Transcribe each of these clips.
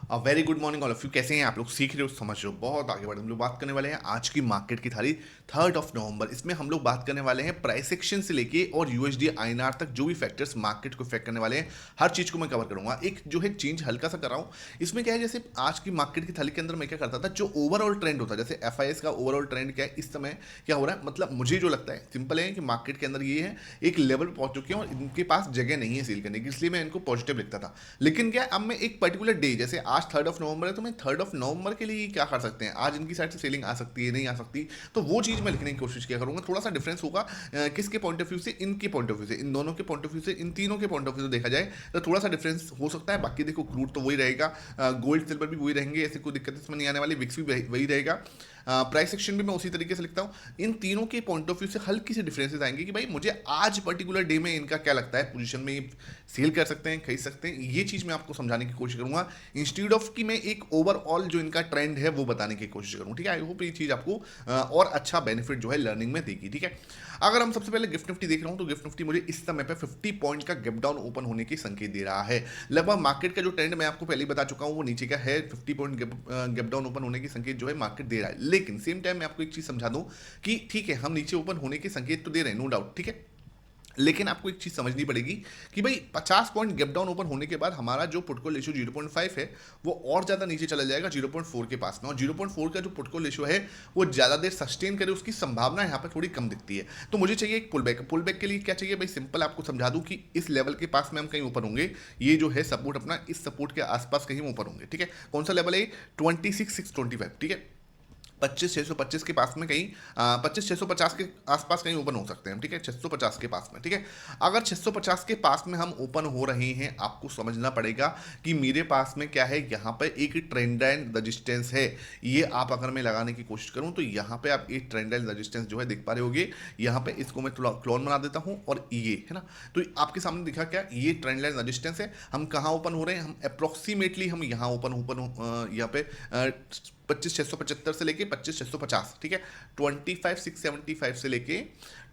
Very good morning all of you. कैसे हैं आप लोग? सीख रहे हो, समझ रहे हो, बहुत आगे बढ़े। हम लोग बात करने वाले हैं आज की मार्केट की थाली 3 नवंबर। इसमें हम लोग बात करने वाले हैं प्राइस एक्शन से लेके और यूएसडी आईएनआर तक जो भी फैक्टर्स मार्केट को इफेक्ट करने वाले हैं, हर चीज को मैं कवर करूंगा। एक जो है चेंज हल्का सा कर रहा हूँ। इसमें क्या है, जैसे आज की मार्केट की थाली के अंदर मैं क्या करता था, जो ओवरऑल ट्रेंड होता है, जैसे एफआईएस का ओवरऑल ट्रेंड क्या है इस समय, क्या हो रहा है, मतलब मुझे जो लगता है सिंपल है कि मार्केट के अंदर ये है, एक लेवल पे पहुंच चुके हैं और इनके पास जगह नहीं है सेल करने की, इसलिए मैं इनको पॉजिटिव लिखता था। लेकिन क्या अब मैं एक पर्टिकुलर डे, जैसे आज 3 नवंबर है, तो मैं 3 नवंबर के लिए क्या कर सकते हैं, आज इनकी साइड से सेलिंग आ सकती है, नहीं आ सकती, तो वो चीज़ मैं लिखने की कोशिश किया करूंगा। थोड़ा सा डिफरेंस होगा किसके पॉइंट ऑफ व्यू से, इनके पॉइंट ऑफ व्यू से, इन दोनों के पॉइंट ऑफ व्यू से, इन तीनों के पॉइंट ऑफ व्यू से देखा जाए तो थोड़ा सा डिफरेंस हो सकता है। बाकी देखो, क्रूड तो वही रहेगा, गोल्ड सिल्वर भी वही रहेंगे, ऐसी कोई दिक्कत इसमें नहीं आने वाली, विक्स भी वही रहेगा, प्राइस सेक्शन भी मैं उसी तरीके से लिखता हूँ। इन तीनों के पॉइंट ऑफ व्यू से हल्की सी डिफरेंसेस आएंगे कि भाई मुझे आज पर्टिकुलर डे में इनका क्या लगता है, पोजीशन में ये सेल कर सकते हैं, खरीद सकते हैं, ये चीज़ मैं आपको समझाने की कोशिश करूंगा, इंस्टीड ऑफ कि मैं एक ओवरऑल जो इनका ट्रेंड है वो बताने की कोशिश करूँ। ठीक है, आई होप ये चीज़ आपको और अच्छा बेनिफिट जो है लर्निंग में देगी। ठीक है, अगर हम सबसे पहले गिफ्ट निफ्टी देख रहा हूँ तो गिफ्ट निफ्टी मुझे इस समय पे 50 पॉइंट का गैप डाउन ओपन होने की संकेत दे रहा है। लगभग मार्केट का जो ट्रेंड मैं आपको पहले ही बता चुका हूँ वो नीचे का है, 50 पॉइंट गैप डाउन ओपन होने की संकेत जो है मार्केट दे रहा है। लेकिन सेम टाइम मैं आपको एक चीज समझा दूं कि ठीक है, हम नीचे ओपन होने के संकेत तो दे रहे हैं, नो डाउट, ठीक है, लेकिन आपको एक चीज समझनी पड़ेगी कि भाई 50 पॉइंट गैप डाउन ओपन होने के बाद हमारा जो पुटकॉल रेशियो 0.5 है वो और ज्यादा नीचे चला जाएगा 0.4 के पास में, और 0.4 का जो पुटकॉल रेशियो है वो ज्यादा देर सस्टेन करे उसकी संभावना यहाँ पर थोड़ी कम दिखती है। तो मुझे चाहिए एक पुल बैक के लिए क्या चाहिए भाई, सिंपल आपको समझा दूं कि इस लेवल के पास में हम कहीं ऊपर होंगे, ये जो है सपोर्ट अपना इस सपोर्ट के आसपास कहीं ऊपर होंगे। ठीक है, कौन सा लेवल है, 26,625। ठीक है, 25,625 के पास में कहीं 25,650 के आसपास कहीं ओपन हो सकते हैं। ठीक है, 650 के पास में। ठीक है, अगर 650 के पास में हम ओपन हो रहे हैं, आपको समझना पड़ेगा कि मेरे पास में क्या है, यहाँ पे एक ट्रेंड एंड रजिस्टेंस है। ये आप अगर मैं लगाने की कोशिश करूँ तो यहाँ पे आप एक ट्रेंड एंड रजिस्टेंस जो है देख पा रहे होगे। यहाँ पे इसको मैं थोड़ा क्लोन बना देता हूँ और ये है ना, तो आपके सामने दिखा क्या, ये ट्रेंड लाइन रजिस्टेंस है। हम कहाँ ओपन हो रहे हैं, हम अप्रोक्सीमेटली हम यहाँ ओपन ओपन यहाँ पे 25,675 से लेके 25,650। ठीक है, 25,675 से लेके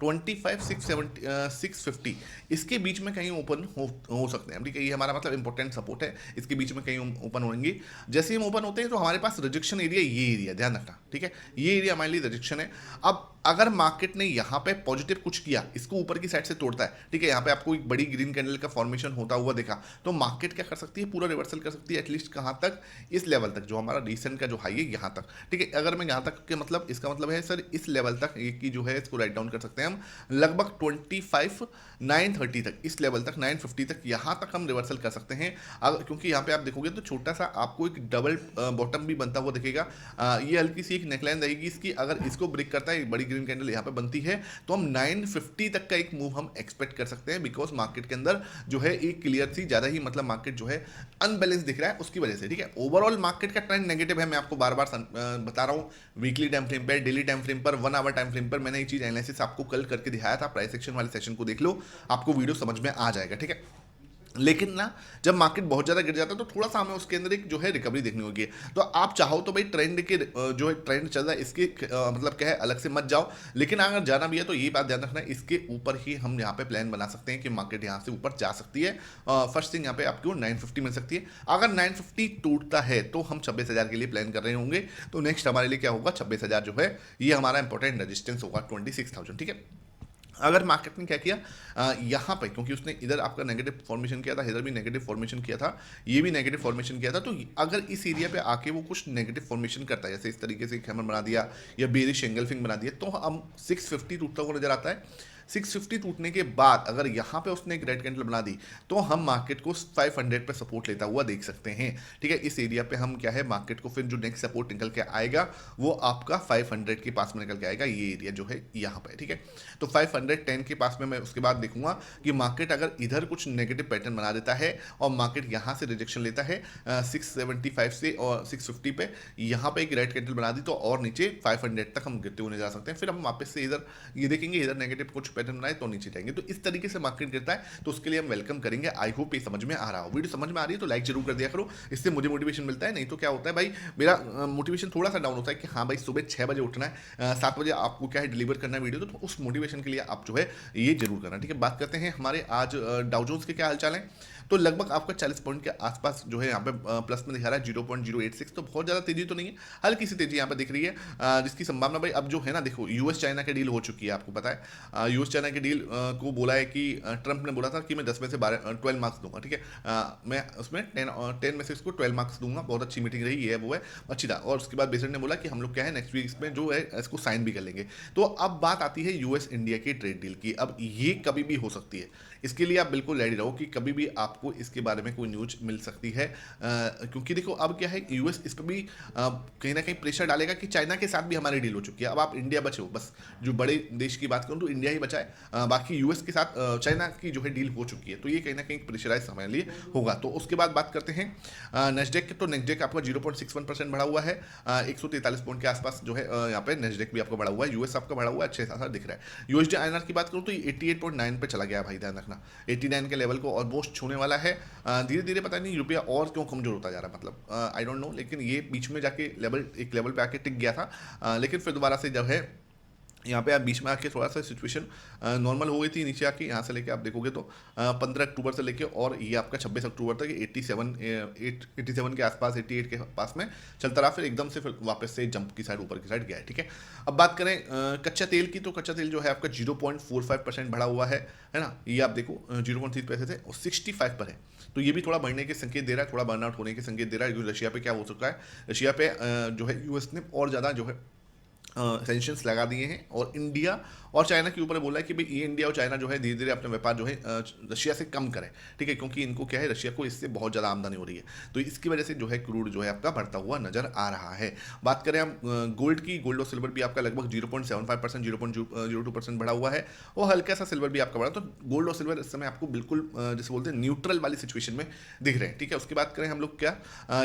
25,650 इसके बीच में कहीं ओपन हो सकते हैं। ठीक है, ये हमारा मतलब इंपॉर्टेंट सपोर्ट है, इसके बीच में कहीं ओपन होंगे। जैसे ही हम ओपन होते हैं तो हमारे पास रिजेक्शन एरिया, ये एरिया ध्यान रखना। ठीक है, ये एरिया हमारे लिए रिजेक्शन है। अब अगर मार्केट ने यहाँ पे पॉजिटिव कुछ किया, इसको ऊपर की साइड से तोड़ता है, ठीक है, यहाँ पे आपको एक बड़ी ग्रीन कैंडल का फॉर्मेशन होता हुआ देखा, तो मार्केट क्या कर सकती है, पूरा रिवर्सल कर सकती है, एटलीस्ट कहाँ तक, इस लेवल तक जो हमारा रिसेंट का जो हाई है यहाँ तक। ठीक है, अगर मैं यहाँ तक के मतलब इसका मतलब है सर इस लेवल तक एक की जो है इसको राइट डाउन कर सकते हैं हम, लगभग 25,930 तक, इस लेवल तक 950 तक, यहाँ तक हम रिवर्सल कर सकते हैं। अगर क्योंकि यहाँ पे आप देखोगे तो छोटा सा आपको एक डबल बॉटम भी बनता हुआ दिखेगा। ये हल्की सी एक नेकलाइन रहेगी इसकी, अगर इसको ब्रेक करता है, बड़ी ग्रीन कैंडल यहाँ पे बनती है, तो हम 950 तक का एक मूव हम एक्सपेक्ट कर सकते हैं, बिकॉज मार्केट के अंदर जो है एक क्लियर सी ज्यादा ही मतलब मार्केट जो है अनबैलेंस दिख रहा है उसकी वजह से। ठीक है, ओवरऑल मार्केट का ट्रेंड नेगेटिव है, मैं आपको बार बार बता रहा हूँ, वीकली टाइम फ्रेम पर, डेली टाइम फ्रेम पर, 1 आवर टाइम फ्रेम पर मैंने ये चीज एनालिसिस आपको कल करके दिखाया था। प्राइस सेक्शन वाले सेशन को देख लो, आपको वीडियो समझ में आ जाएगा। ठीक है, लेकिन ना जब मार्केट बहुत ज़्यादा गिर जाता है तो थोड़ा सा हमें उसके अंदर एक जो है रिकवरी देखनी होगी। तो आप चाहो तो भाई ट्रेंड के जो है ट्रेंड चल रहा है इसके मतलब क्या है, अलग से मत जाओ, लेकिन अगर जाना भी है तो ये बात ध्यान रखना है, इसके ऊपर ही हम यहाँ पे प्लान बना सकते हैं कि मार्केट यहाँ से ऊपर जा सकती है। फर्स्ट थिंग यहाँ पे आपको 950 मिल सकती है। अगर 950 टूटता है तो हम 26,000 के लिए प्लान कर रहे होंगे, तो नेक्स्ट हमारे लिए क्या होगा, 26,000 जो है ये हमारा इंपॉर्टेंट रजिस्टेंस होगा, 26,000। ठीक है, अगर मार्केट ने क्या किया, यहाँ पे क्योंकि उसने इधर आपका नेगेटिव फॉर्मेशन किया था, इधर भी नेगेटिव फॉर्मेशन किया था, ये भी नेगेटिव फॉर्मेशन किया था, तो अगर इस एरिया पे आके वो कुछ नेगेटिव फॉर्मेशन करता है, जैसे इस तरीके से एक हैमर बना दिया या बेरिश एंगल्फिंग बना दिया, तो हम 650 टूटता हुआ नजर आता है। 650 टूटने के बाद अगर यहाँ पे उसने एक रेड कैंडल बना दी तो हम मार्केट को 500 पे सपोर्ट लेता हुआ देख सकते हैं। ठीक है, इस एरिया पे हम क्या है, मार्केट को फिर जो नेक्स्ट सपोर्ट निकल के आएगा वो आपका 500 के पास में निकल के आएगा, ये एरिया जो है यहाँ पे। ठीक है, तो 510 के पास में मैं उसके बाद देखूंगा कि मार्केट अगर इधर कुछ नेगेटिव पैटर्न बना देता है और मार्केट यहाँ से रिजेक्शन लेता है 675 से और 650 पे, यहाँ पे एक रेड कैंडल बना दी तो और नीचे 500 तक हम गिरते हुए जा सकते हैं। फिर हम वापस से इधर ये देखेंगे, इधर नेगेटिव कुछ पैटर्न बनाए तो नीचे जाएंगे। तो इस तरीके से मार्केट गिरता है, तो उसके लिए हम वेलकम करेंगे। आई होप ये समझ में आ रहा हो। वीडियो समझ में आ रही है तो लाइक जरूर कर दिया करो, इससे मुझे मोटिवेशन मिलता है। नहीं तो क्या होता है भाई, मेरा मोटिवेशन थोड़ा सा डाउन होता है कि हाँ भाई सुबह 6 बजे उठना है, 7 बजे आपको क्या है डिलीवर करना है वीडियो, तो उस मोटिवेशन के लिए आप जो है ये जरूर करना। ठीक है, बात करते हैं हमारे आज डाउ जोन्स के क्या हालचाल है। तो लगभग आपका 40 पॉइंट के आसपास जो है यहाँ पे प्लस में दिखा रहा है 0.086, तो बहुत ज़्यादा तेजी तो नहीं है, हल्की सी तेजी यहाँ पे दिख रही है, जिसकी संभावना भाई अब जो है ना, देखो यूएस चाइना की डील हो चुकी है, आपको पता है यूएस चाइना की डील को बोला है कि ट्रंप ने बोला था कि मैं 10 में से 12 मार्क्स दूंगा, ठीक है, मैं उसमें 10 में से इसको 12 मार्क्स दूंगा, बहुत अच्छी मीटिंग रही, ये है वो है, अच्छी था। और उसके बाद प्रेसिडेंट ने बोला कि हम लोग क्या है नेक्स्ट वीक में जो है इसको साइन भी कर लेंगे। तो अब बात आती है यूएस इंडिया की ट्रेड डील की, अब ये कभी भी हो सकती है, इसके लिए आप बिल्कुल रेडी रहो कि कभी भी आपको इसके बारे में कोई न्यूज मिल सकती है, क्योंकि देखो अब क्या है, यूएस इस पर भी कहीं ना कहीं प्रेशर डालेगा कि चाइना के साथ भी हमारी डील हो चुकी है, अब आप इंडिया बचे हो, बस जो बड़े देश की बात करूं तो इंडिया ही बचा है, बाकी यूएस के साथ चाइना की जो है डील हो चुकी है, तो ये कहीं ना कहीं प्रेशराइज हमारे लिए होगा। तो उसके बाद बात करते हैं नेस्डेक, तो नेस्डेक आपका 0.61% बढ़ा हुआ है, 143 पॉइंट के आसपास जो है यहाँ पे नेस्डेक भी आपका बढ़ा हुआ है, यूएस आपका बढ़ा हुआ है, अच्छे खासा दिख रहा है। यूएसडी आईएनआर की बात करूं तो ये 88.9 पे चला गया भाई, ध्यान रखना 89 के लेवल को ऑलमोस्ट छूने वाला है, धीरे धीरे पता नहीं रुपया और क्यों कमजोर होता जा रहा है, मतलब आई डोंट नो, लेकिन ये बीच में जाके एक लेवल पे आके टिक गया था, लेकिन फिर दोबारा से जब है यहाँ पे आप बीच में आके थोड़ा सा सिचुएशन नॉर्मल हो गई थी, नीचे आके यहाँ से लेके आप देखोगे तो 15 अक्टूबर से लेके और ये आपका 26 अक्टूबर तक 87 के आसपास 88 के पास में चलता रहा, फिर एकदम से फिर वापस से जंप की साइड ऊपर की साइड गया है, ठीक है। अब बात करें कच्चा तेल की, तो कच्चा तेल जो है आपका 0.45% बढ़ा हुआ है ना, ये आप देखो 0.30 पैसे थे और 65 पर है, तो ये भी थोड़ा बढ़ने के संकेत दे रहा है, थोड़ा बर्नआउट होने के संकेत दे रहा है, क्योंकि रशिया पे क्या हो सकता है, रशिया पे जो है यूएस ने और ज़्यादा जो है सेंक्शंस लगा दिए हैं, और इंडिया और चाइना के ऊपर बोला है कि भाई ये इंडिया और चाइना जो है धीरे धीरे अपना व्यापार जो है रशिया से कम करें, ठीक है, क्योंकि इनको क्या है, रशिया को इससे बहुत ज़्यादा आमदनी हो रही है, तो इसकी वजह से जो है क्रूड जो है आपका बढ़ता हुआ नजर आ रहा है। बात करें हम गोल्ड की, गोल्ड और सिल्वर भी आपका लगभग 0.75%, 0.02% बढ़ा हुआ है, और हल्का सा सिल्वर भी आपका बढ़ा, तो गोल्ड और सिल्वर इस समय आपको बिल्कुल जैसे बोलते हैं न्यूट्रल वाली सिचुएशन में दिख रहे हैं, ठीक है। उसकी बात करें हम लोग क्या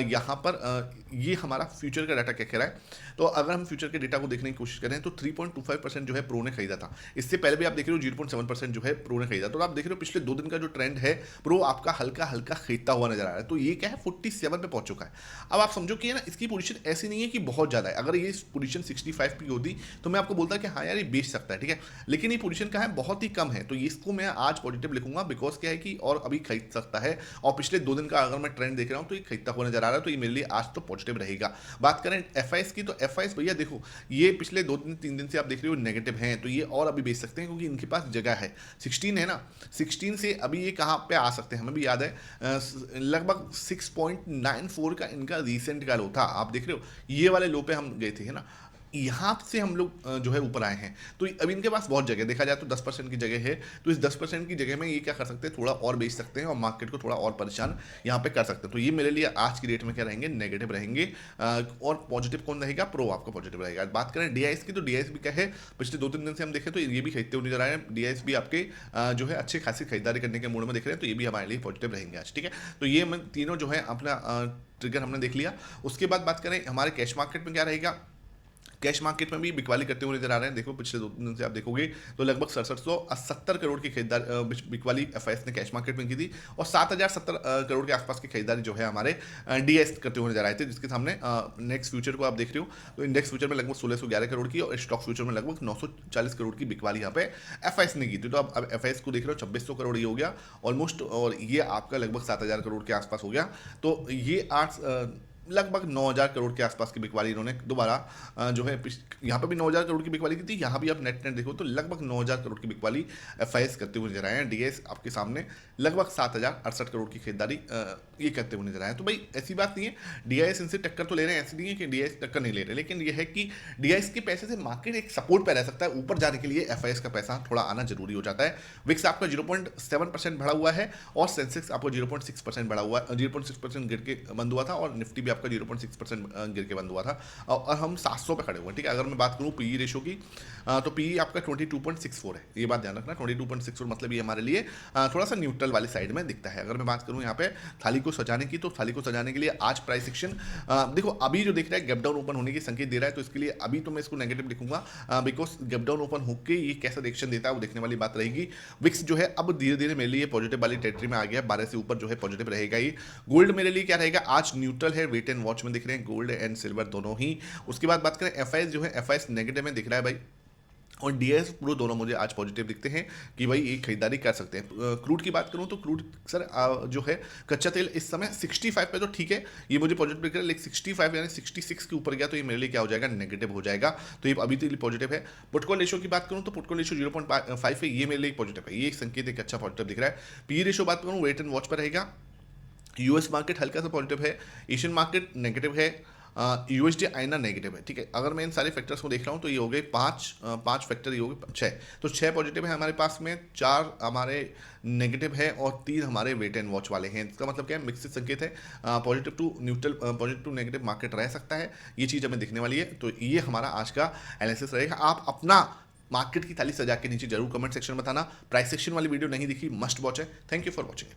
यहाँ पर ये हमारा फ्यूचर का डाटा क्या कह रहा है, तो अगर हम फ्यूचर के डेटा को देखने की कोशिश करें तो 3.25% जो है प्रो ने खरीदा था, इससे पहले भी आप देख रहे हो 0.7% जो है प्रो ने खरीदा, तो आप देख रहे हो पिछले 2 दिन का जो ट्रेंड है प्रो आपका हल्का हल्का खरीदता हुआ नजर आ रहा है, तो ये क्या है 47 पे पहुंच चुका है। अब आप समझो कि ना इसकी पोजीशन ऐसी नहीं है कि बहुत ज्यादा है, अगर ये पोजीशन 65 की होती तो मैं आपको बोलता कि हाँ यार ये बेच सकता है, ठीक है, लेकिन ये पोजीशन का है बहुत ही कम है, तो इसको मैं आज पॉजिटिव लिखूंगा, बिकॉज क्या है कि और अभी खरीद सकता है, और पिछले 2 दिन का अगर मैं ट्रेंड देख रहा हूँ तो ये खरीदता हुआ नजर आ रहा है, तो ये मेरे लिए आज तो पॉजिटिव रहेगा। बात करें एफआईएस की, तो एफआईएस भैया देखो ये पिछले 2-3 दिन से आप देख रहे हो नेगेटिव हैं, तो ये और अभी बेच सकते हैं क्योंकि इनके पास जगह है, 16 है ना, 16 से अभी ये कहाँ पे आ सकते हैं, हमें भी याद है लगभग 6.94 का इनका रिसेंट का लो था, आप देख रहे हो ये वाले लो पे हम गए थे, है ना, यहाँ से हम लोग जो है ऊपर आए हैं, तो अभी इनके पास बहुत जगह, देखा जाए तो 10% की जगह है, तो इस 10% की जगह में ये क्या कर सकते हैं, थोड़ा और बेच सकते हैं और मार्केट को थोड़ा और परेशान यहाँ पे कर सकते हैं, तो ये मेरे लिए आज की डेट में क्या रहेंगे, नेगेटिव रहेंगे, और पॉजिटिव कौन रहेगा, प्रो आपका पॉजिटिव रहेगा। बात करें डीआईएस की, तो डीआईएस भी क्या है, पिछले 2-3 दिन से हम देखें तो ये भी खरीदते हुए नजर आए हैं, डीआईएस भी आपके जो है अच्छी खासी खरीदारी करने के मूड में दिख रहे हैं, तो ये भी हमारे लिए पॉजिटिव रहेंगे आज, ठीक है। तो ये मैं तीनों जो है अपना ट्रिगर हमने देख लिया। उसके बाद बात करें हमारे कैश मार्केट में क्या रहेगा, कैश मार्केट में भी बिकवाली करते हुए नजर आ रहे हैं, देखो पिछले 2 दिन से आप देखोगे तो लगभग 6770 करोड़ की खरीदारी बिकवाली एफआईएस ने कैश मार्केट में की थी, और 7070 करोड़ के आसपास की खरीदारी जो है हमारे डीएस करते हुए नजर आए थे, जिसके सामने नेक्स्ट फ्यूचर को आप देख रहे हो तो इंडेक्स फ्यूचर में लगभग 1611 करोड़ की, और स्टॉक फ्यूचर में लगभग 940 करोड़ की बिकवाली यहाँ पे एफआईएस ने की थी, तो अब एफआईएस को देख रहे हो 2600 करोड़ ये हो गया ऑलमोस्ट, और ये आपका लगभग 7000 करोड़ के आसपास हो गया, तो ये लगभग 9000 करोड़ के आसपास की बिकवाली इन्होंने दोबारा जो है यहाँ पर भी 9000 करोड़ की बिकवाली की थी, यहाँ भी आप नेट देखो तो लगभग 9000 करोड़ की बिकवाली एफआईएस करते हुए नजर आए हैं, डीएस आपके सामने लगभग 7068 करोड़ की खरीदारी ये करते हुए नजर आए हैं। तो भाई ऐसी बात नहीं है, डीआईएस इनसे टक्कर तो ले रहे हैं, ऐसी नहीं है कि डीआईएस टक्कर नहीं ले रहे, लेकिन ये है कि डीआईएस के पैसे से मार्केट एक सपोर्ट पे रह सकता है, ऊपर जाने के लिए एफआईएस का पैसा थोड़ा आना जरूरी हो जाता है। विक्स आपका 0.7% बढ़ा हुआ है, और सेंसेक्स आपको 0.6% बढ़ा हुआ है, 0.6% गिर के बंद हुआ था, और निफ्टी भी आपका 0.6% गिर के बंद हुआ था, और हम 700 पे खड़े हुए हैं, ठीक है। अगर मैं बात करूँ पीई रेशो की, तो पीई आपका 22.64 है, ये बात ध्यान रखना, 22.64 मतलब ये हमारे लिए थोड़ा सा न्यूट्रल वाली साइड में दिखता है। अगर मैं बात करूँ यहाँ पे थाली को सजाने की, तो थाली को सजाने के लिए आज प्राइस एक्शन देखो अभी जो दिख रहा है गैप डाउन ओपन होने की संकेत दे रहा है, तो इसके लिए अभी तो मैं इसको नेगेटिव लिखूंगा, बिकॉज गैप डाउन ओपन होकर ये कैसा रिएक्शन देता है वो देखने वाली बात रहेगी। विक्स जो है अब धीरे धीरे मेरे लिए पॉजिटिव वाली टेरिटरी में आ गया, 12 से ऊपर जो है पॉजिटिव रहेगा ही। गोल्ड मेरे लिए क्या रहेगा, आज न्यूट्रल है, वेट एंड वॉच में दिख रहे हैं गोल्ड एंड सिल्वर दोनों ही। उसके बाद बात करें एफआईएस जो है, एफआईएस नेगेटिव में दिख रहा है भाई, और डीएस प्रो दोनों मुझे आज पॉजिटिव दिखते हैं कि भाई ये खरीदारी कर सकते हैं। क्रूड की बात करूं तो क्रूड सर जो है कच्चा तेल इस समय 65 पे तो ठीक है, ये मुझे पॉजिटिव दिख रहा है, लेकिन 65 यानी 66 के ऊपर गया तो ये मेरे लिए क्या हो जाएगा, नेगेटिव हो जाएगा। तो ये अभी तो पॉजिटिव है। पुटकॉल रेशो की बात करूं तो पुटकॉल रेशो 0.5 है, ये मेरे लिए पॉजिटिव है, ये एक संकेत एक अच्छा पॉजिटिव दिख रहा है। पी रेशो बात करूं वेट एंड वॉच पर रहेगा। यूएस मार्केट हल्का सा पॉजिटिव है, एशियन मार्केट नेगेटिव है, यूएसडी आईना नेगेटिव है। ठीक है, अगर मैं इन सारे फैक्टर्स को देख रहा हूँ तो ये हो गए पांच फैक्टर, ये हो गए छः, तो छः पॉजिटिव है हमारे पास में, चार हमारे नेगेटिव है और तीन हमारे वेट एंड वॉच वाले हैं। इसका मतलब क्या है, मिक्सिड संकेत है, positive to neutral, positive to negative market रह सकता है, ये चीज़ हमें दिखने वाली है। तो ये हमारा आज का एनालिसिस रहेगा। आप अपना मार्केट की थाली सजा के नीचे जरूर कमेंट सेक्शन में बताना। प्राइस सेक्शन वाली वीडियो नहीं दिखी, मस्ट वॉच है। Thank you for watching.